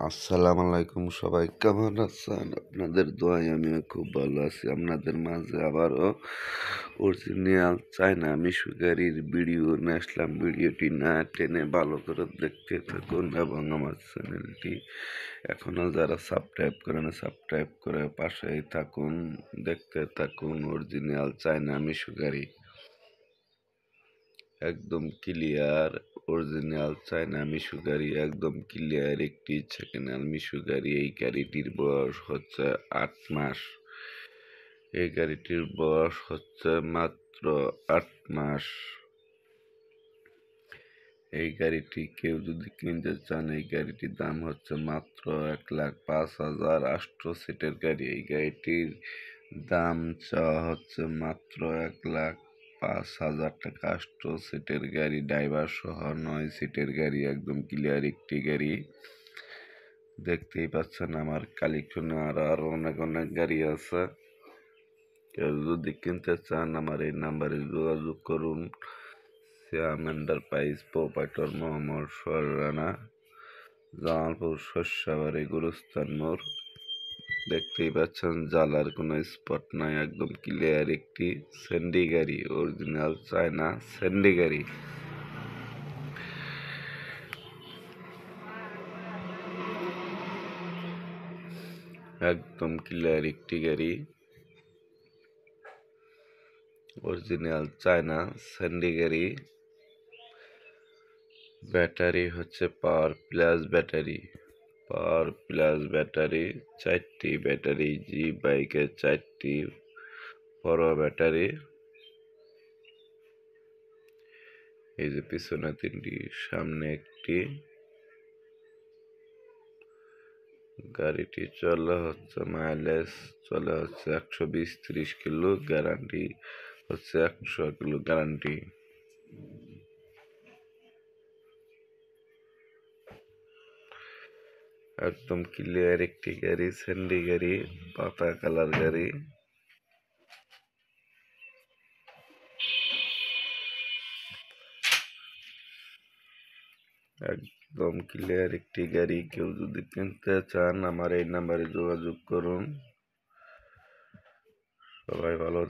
আসসালামু আলাইকুম, সবাই কেমন আছেন? আপনাদের দোয়ায় আমিও খুব ভালো আছি। আপনাদের মাঝে আবারও অরিজিনাল চায়না মিশু গাড়ির ভিডিও নিয়ে আসলাম। ভিডিওটি না টেনে ভালো করে দেখতে থাকুন এবং আমার চ্যানেলটি এখনও যারা সাবস্ক্রাইব করেন সাবস্ক্রাইব করে পাশেই থাকুন, দেখতে থাকুন অরিজিনাল চায়না মিশু গাড়ি। একদম ক্লিয়ার অরিজিনাল চায়না মিশু গাড়ি, একদম ক্লিয়ার একটি সেকেন্ড হ্যান্ড মিশু গাড়ি। এই গাড়িটির বয়স হচ্ছে 8 মাস। এই গাড়িটির বয়স হচ্ছে মাত্র 8 মাস। এই গাড়িটি কেউ যদি কিনতে চান, এই গাড়িটির দাম হচ্ছে মাত্র 1,05,800 সিটের গাড়ি। এই গাড়িটির দাম চাওয়া হচ্ছে মাত্র 1,05,000 টাকা। 800 সিটের গাড়ি, ড্রাইভার সহ 9 সিটের গাড়ি, একদম ক্লিয়ার একটি গাড়ি। দেখতেই পাচ্ছেন আমার কালেকশনে আরো অনেক অনেক গাড়ি আছে। কেউ যদি কিনতে চান আমার এই নাম্বারে যোগাযোগ করুন। শ্যাম এন্টারপ্রাইজ, প্রোপাইটর মোহাম্মদ সোহেল রানা, জামালপুর শস্যবাড়ি, গুরুস্থান মোড়। দেখতেই পাচ্ছেন জ্বালার কোনো স্পট নাই, একদম ক্লিয়ার একটি স্যান্ডি গাড়ি, অরিজিনাল চায়না স্যান্ডি গাড়ি। একদম ক্লিয়ার একটি গাড়ি, অরিজিনাল চায়না স্যান্ডি গাড়ি। ব্যাটারি হচ্ছে power plus battery, power plus battery, 4টি ব্যাটারি, জি বাইকের 4টি বড় ব্যাটারি। এই যে পিছনে 3টি, সামনে একটি। গাড়িটি চলে হচ্ছে মাইলেজ চলে হচ্ছে 120-30 কিলো, গ্যারান্টি হচ্ছে 100 কিলো গ্যারান্টি। একদম ক্লিয়ার একটি গাড়ি, স্যান্ডি গাড়ি, পাতা কালার গাড়ি। একদম ক্লিয়ার একটি গাড়ি। কেউ যদি কিনতে চান আমার এই নাম্বারে যোগাযোগ করুন। সবাই ভালো